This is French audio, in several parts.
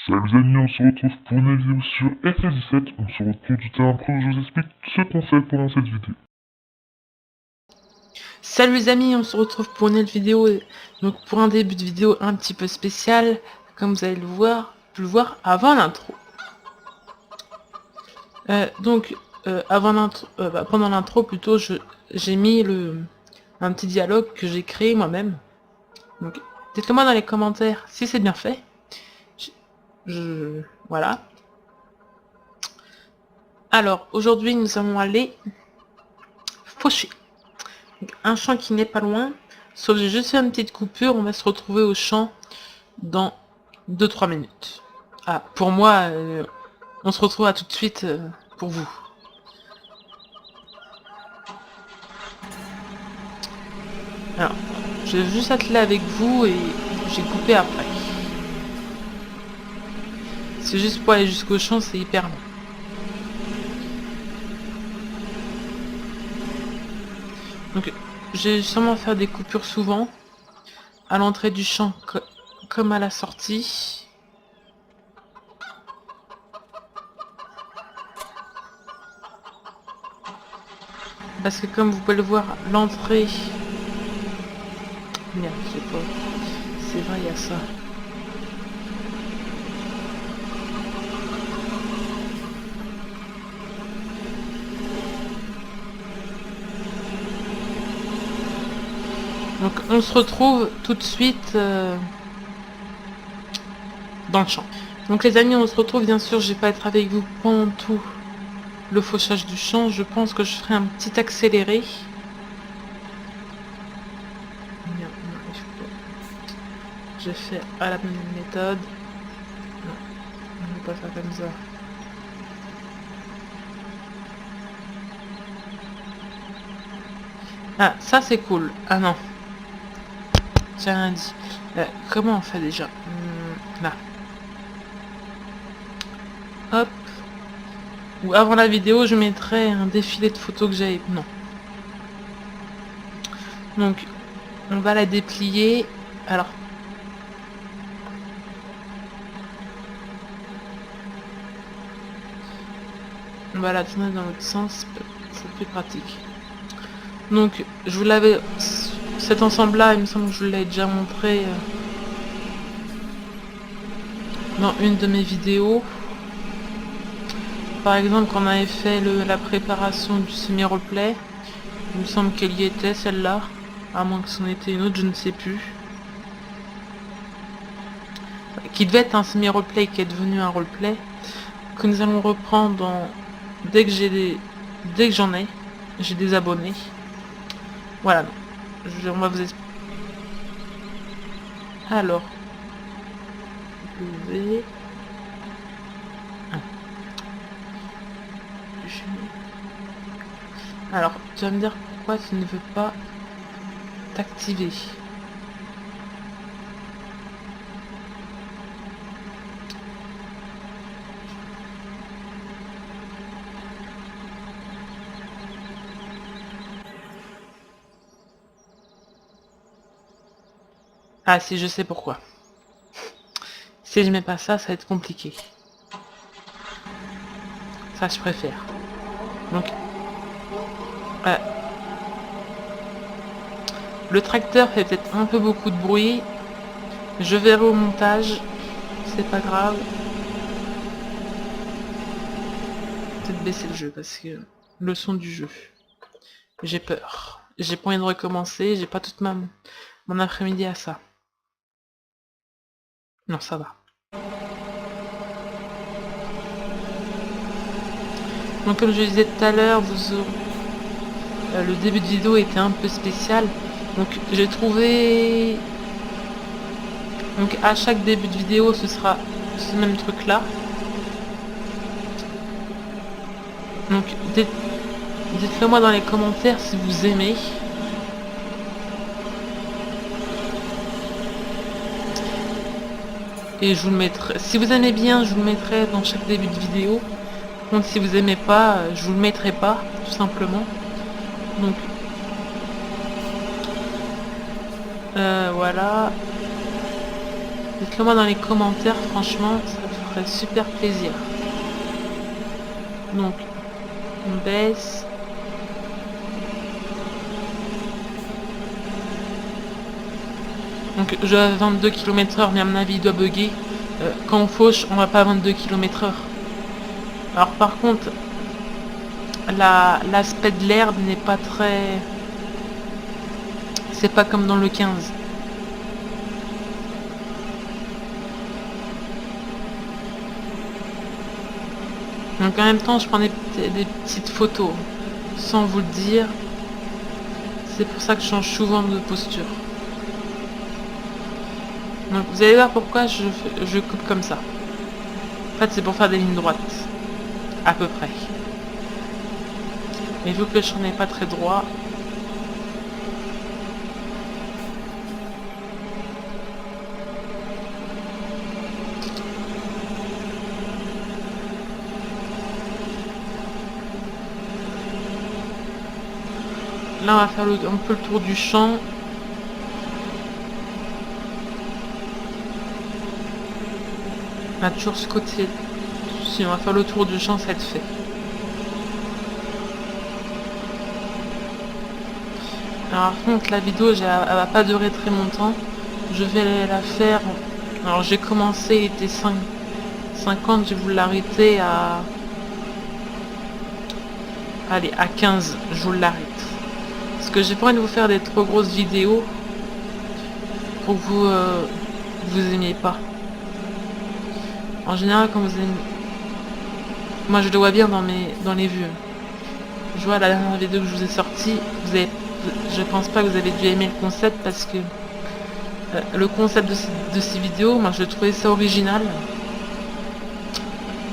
Salut les amis, on se retrouve pour une vidéo sur FF17. On se retrouve tout à l'heure, je vous explique ce qu'on fait pendant cette vidéo. Salut les amis, on se retrouve pour une nouvelle vidéo, donc pour un début de vidéo un petit peu spécial, comme vous allez le voir, avant l'intro. Pendant l'intro plutôt, j'ai mis un petit dialogue que j'ai créé moi-même. Donc dites-le moi dans les commentaires si c'est bien fait. Voilà. Alors aujourd'hui nous allons aller faucher. Donc, un champ qui n'est pas loin, sauf j'ai juste fait une petite coupure, on va se retrouver au champ dans 2-3 minutes. Ah, pour moi, on se retrouve à tout de suite pour vous. Alors, je vais juste atteler avec vous et j'ai coupé après. C'est juste pour aller jusqu'au champ, c'est hyper long. Donc, je vais sûrement faire des coupures souvent, à l'entrée du champ comme à la sortie. Parce que comme vous pouvez le voir, l'entrée... Merde, je sais pas. C'est vrai, il y a ça. Donc on se retrouve tout de suite dans le champ. Donc les amis, on se retrouve, bien sûr, je vais pas être avec vous pendant tout le fauchage du champ. Je pense que je ferai un petit accéléré. Merde, non, il faut pas. Je fais à la même méthode. Non, on ne peut pas faire comme ça. Ah, ça c'est cool. Ah non. J'ai rien dit. Comment on fait déjà? Là. Hop. Ou avant la vidéo, je mettrai un défilé de photos que j'avais... Non. Donc, on va la déplier. Alors. On va la tourner dans l'autre sens. C'est plus pratique. Donc, je vous l'avais... Cet ensemble-là, il me semble que je vous l'ai déjà montré dans une de mes vidéos. Par exemple, quand on avait fait la préparation du semi-roleplay, il me semble qu'elle y était, celle-là. À moins que c'en était une autre, je ne sais plus. Qui devait être un semi-roleplay, qui est devenu un roleplay. Que nous allons reprendre dès que j'en ai. J'ai des abonnés. Voilà. On va vous expliquer. Alors. Vous pouvez... Alors, tu vas me dire pourquoi tu ne veux pas t'activer. Ah si, je sais pourquoi. Si je mets pas ça, ça va être compliqué. Ça, je préfère. Donc, le tracteur fait peut-être un peu beaucoup de bruit. Je verrai au montage. C'est pas grave. Peut-être baisser le jeu parce que le son du jeu. J'ai peur. J'ai pas envie de recommencer. J'ai pas toute mon après-midi à ça. Non, ça va. Donc comme je disais tout à l'heure, le début de vidéo était un peu spécial. Donc j'ai trouvé... Donc à chaque début de vidéo, ce sera ce même truc là. Donc dites-le moi dans les commentaires si vous aimez. Et je vous le mettrai... Si vous aimez bien, je vous le mettrai dans chaque début de vidéo. Donc si vous aimez pas, je vous le mettrai pas, tout simplement. Donc voilà. Dites-le moi dans les commentaires, franchement, ça ferait super plaisir. Donc, on baisse. Donc je vais à 22 km/h, mais à mon avis il doit bugger. Quand on fauche, on va pas à 22 km/h. Alors par contre, l'aspect de l'herbe n'est pas très... C'est pas comme dans le 15. Donc en même temps, je prends des petites photos, sans vous le dire. C'est pour ça que je change souvent de posture. Donc vous allez voir pourquoi je coupe comme ça. En fait, c'est pour faire des lignes droites. À peu près. Mais vu que le champ n'est pas très droit... Là, on va faire un peu le tour du champ. Là, toujours ce côté. Si on va faire le tour du champ, ça va être fait. Alors, par contre, la vidéo, elle va pas durer très longtemps. Je vais la faire. Alors, j'ai commencé, il était 50, je vais vous l'arrêter à... Allez, à 15, je vous l'arrête. Parce que j'ai pas envie de vous faire des trop grosses vidéos pour que vous aimiez pas. En général, quand vous aimez... Moi, je le vois bien dans les vues. Je vois la dernière vidéo que je vous ai sortie, je pense pas que vous avez dû aimer le concept parce que le concept de ces vidéos, moi je trouvais ça original.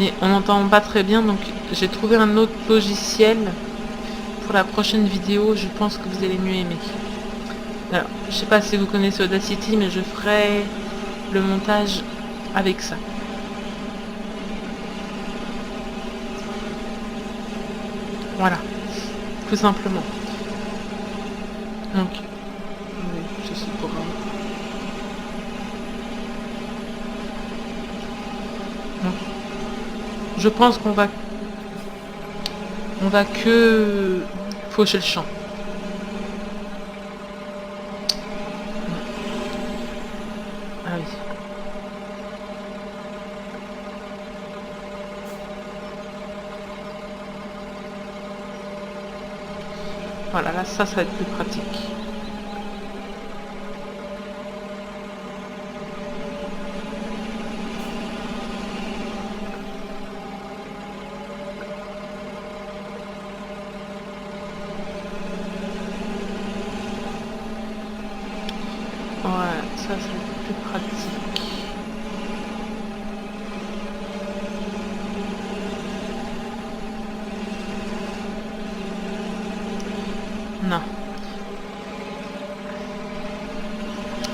Mais on n'entend pas très bien, donc j'ai trouvé un autre logiciel pour la prochaine vidéo, je pense que vous allez mieux aimer. Alors, je sais pas si vous connaissez Audacity, mais je ferai le montage avec ça. Voilà, tout simplement. Donc, je suis pour donc, je pense qu'on va que faucher le champ. Ah oui. Voilà, là ça va être plus pratique. Ouais, ça va être plus pratique. Non.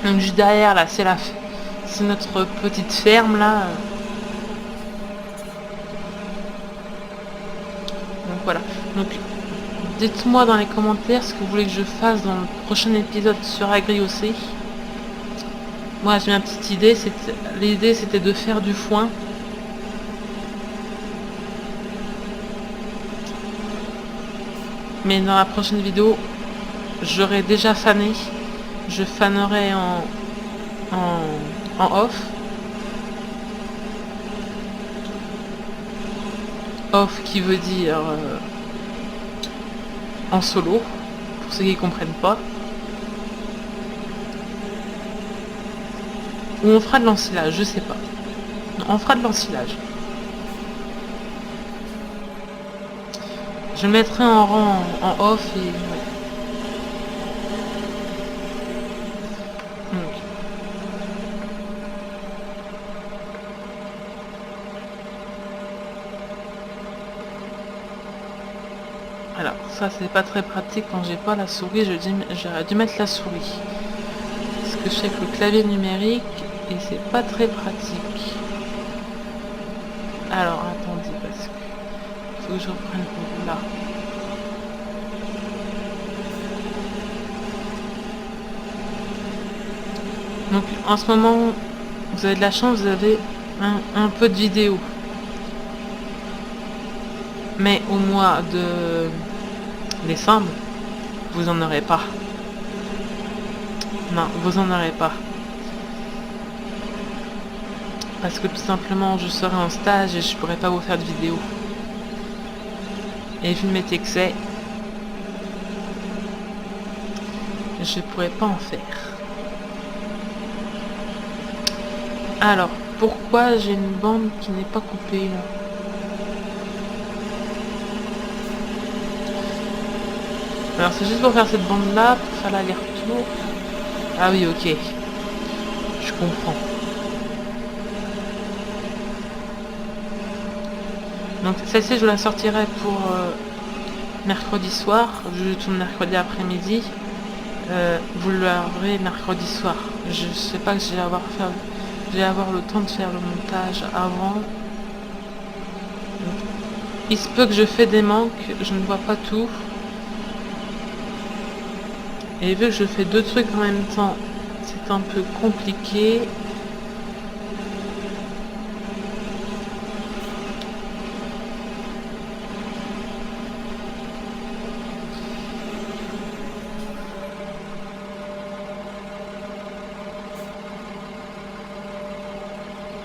Donc juste derrière là, c'est notre petite ferme là. Donc voilà. Donc dites-moi dans les commentaires ce que vous voulez que je fasse dans le prochain épisode sur Agri aussi. Moi j'ai ma petite idée, l'idée c'était de faire du foin. Mais dans la prochaine vidéo, j'aurai déjà fané. Je fanerai en off. Off qui veut dire en solo, pour ceux qui ne comprennent pas. Ou on fera de l'ensilage, je sais pas. Non, on fera de l'ensilage. Je le mettrai en rang en off et... Ouais. Donc. Alors ça c'est pas très pratique quand j'ai pas la souris, j'aurais dû mettre la souris. Parce que je sais que le clavier numérique et c'est pas très pratique. Alors attendez parce que faut que je reprenne là. Donc en ce moment, vous avez de la chance, vous avez un peu de vidéo. Mais au mois de décembre, vous en aurez pas. Non, vous en aurez pas. Parce que tout simplement, je serai en stage et je pourrai pas vous faire de vidéo. Et vu mes excès, je pourrais pas en faire. Alors, pourquoi j'ai une bande qui n'est pas coupée là? Alors c'est juste pour faire cette bande là, pour faire l'aller-retour. Ah oui, ok. Je comprends. Donc celle-ci je la sortirai pour mercredi soir. Je tourne mercredi après-midi. Vous l'aurez mercredi soir. Je sais pas que je vais avoir le temps de faire le montage avant. Donc, il se peut que je fais des manques, je ne vois pas tout. Et vu que je fais deux trucs en même temps, c'est un peu compliqué.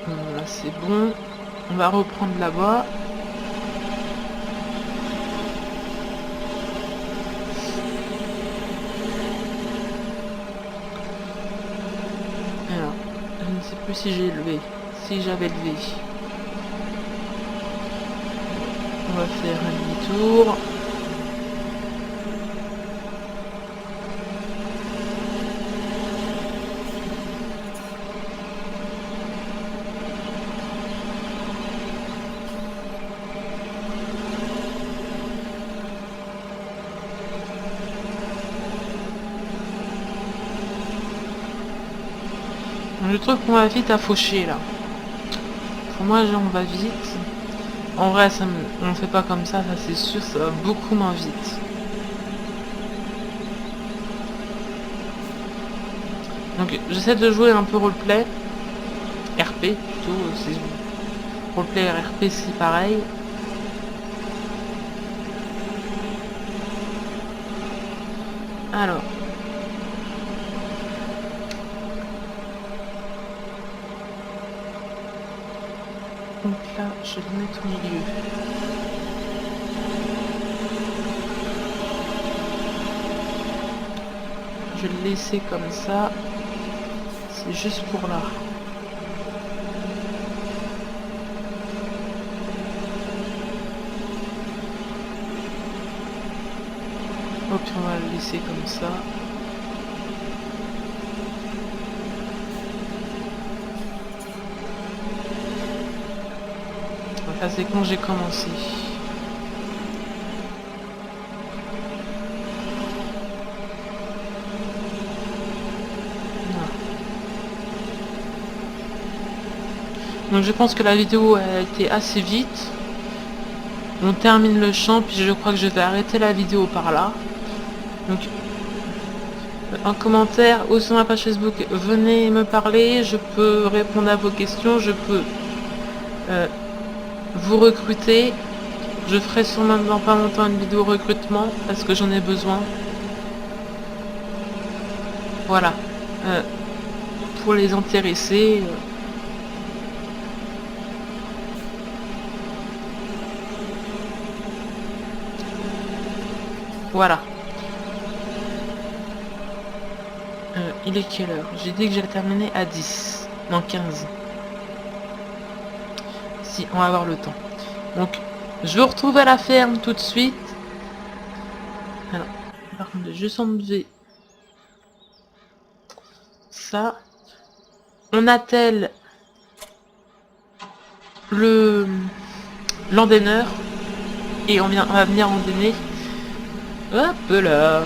Là c'est bon. On va reprendre là-bas. Alors, je ne sais plus si j'ai levé. Si j'avais levé. On va faire un demi-tour. Je trouve qu'on va vite à Faucher là. Pour moi, on va vite. En vrai, on fait pas comme ça c'est sûr, ça va beaucoup moins vite. Donc, j'essaie de jouer un peu roleplay. RP plutôt. Roleplay RP, c'est pareil. Alors. Donc là, je vais le mettre au milieu. Je vais le laisser comme ça. C'est juste pour là. Hop, on va le laisser comme ça. Ça c'est quand j'ai commencé. Donc je pense que la vidéo a été assez vite. On termine le champ, puis je crois que je vais arrêter la vidéo par là. Donc en commentaire ou sur ma page Facebook, venez me parler, je peux répondre à vos questions, je peux vous recruter. Je ferai sûrement dans pas longtemps une vidéo recrutement parce que j'en ai besoin. Voilà. Pour les intéressés. Voilà. Il est quelle heure? J'ai dit que j'allais terminer à 10. Non, 15. Si, on va avoir le temps. Donc, je vous retrouve à la ferme tout de suite. Alors, par contre, je vais juste enlever ça. On attelle le l'endaineur et on va venir endainer. Hop là.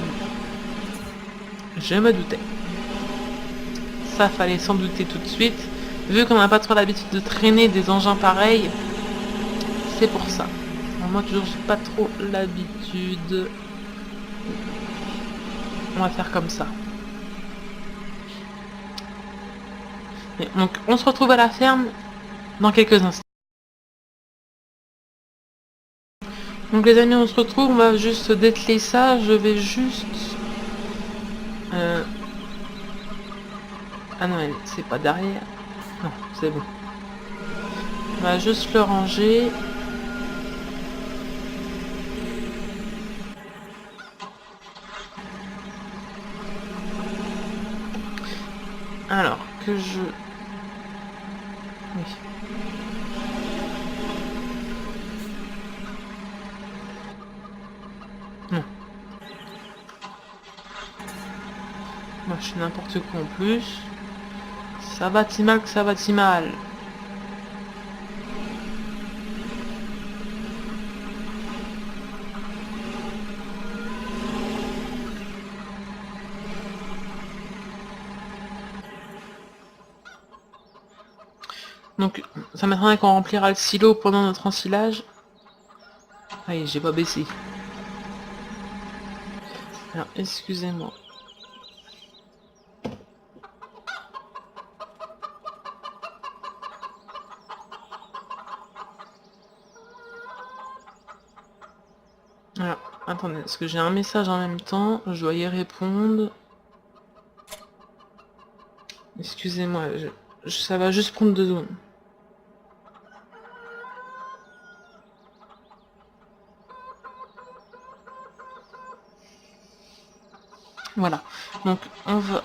Je me doutais. Ça, fallait s'en douter tout de suite. Vu qu'on n'a pas trop l'habitude de traîner des engins pareils, c'est pour ça. Alors, moi, toujours, j'ai pas trop l'habitude. On va faire comme ça. Et donc, on se retrouve à la ferme dans quelques instants. Donc les amis, on se retrouve, on va juste dételer ça, je vais juste... Ah non, c'est pas derrière. Non, c'est bon. On va juste le ranger. Alors, que je... Oui. Non. Moi, je fais n'importe quoi en plus. Ça va si mal que ça va si mal. Donc, ça m'étonnerait qu'on remplira le silo pendant notre ensilage. Allez, j'ai pas baissé. Alors, excusez-moi. Alors, attendez, parce que j'ai un message en même temps, je dois y répondre. Excusez-moi, ça va juste prendre 2 secondes. Voilà, donc on va...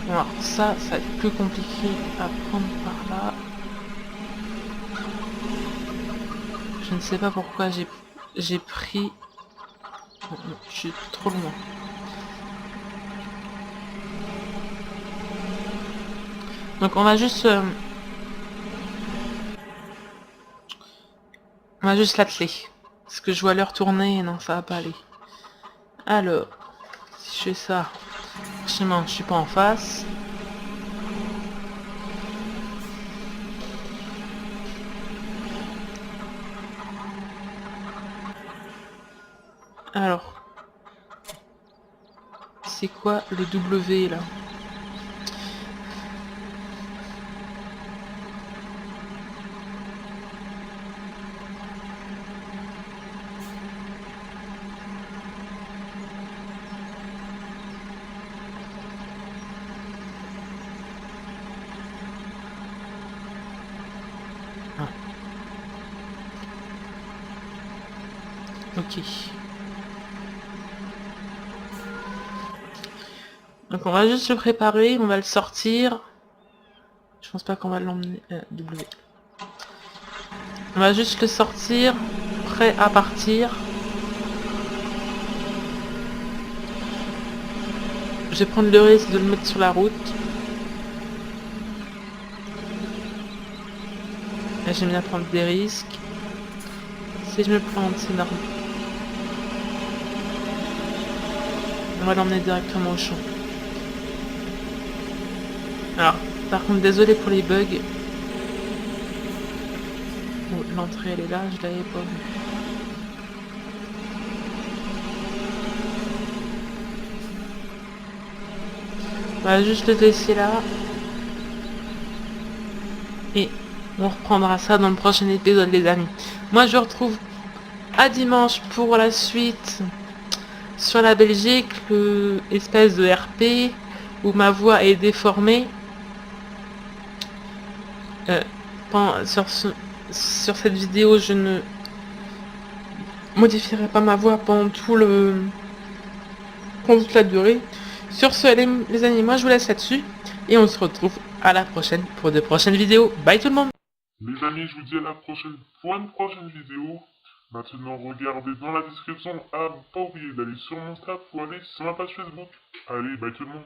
Alors ça va être plus compliqué à prendre par là. Je ne sais pas pourquoi j'ai pris... Je suis trop loin. Donc on va juste... on va juste l'atteler. Parce que je vois l'heure tourner et non, ça va pas aller. Alors, si je fais ça, forcément, je suis pas en face. Alors, c'est quoi le W là? Ah. Ok. Donc on va juste le préparer, on va le sortir. Je pense pas qu'on va l'emmener... W. On va juste le sortir, prêt à partir. Je vais prendre le risque de le mettre sur la route. J'aime bien prendre des risques. Si je me plante, c'est normal. On va l'emmener directement au champ. Alors, par contre, désolé pour les bugs. Oh, l'entrée elle est là, je l'avais pas vue. On va juste le laisser là. Et on reprendra ça dans le prochain épisode, les amis. Moi, je vous retrouve à dimanche pour la suite sur la Belgique, le espèce de RP où ma voix est déformée. Sur cette vidéo, je ne modifierai pas ma voix pendant pendant toute la durée. Sur ce, les amis, moi je vous laisse là-dessus et on se retrouve à la prochaine pour de prochaines vidéos. Bye tout le monde. Les amis, je vous dis à la prochaine pour une prochaine vidéo. Maintenant, regardez dans la description. Ah, pas oublier d'aller sur mon Snap ou aller sur ma page Facebook. Allez, bye tout le monde.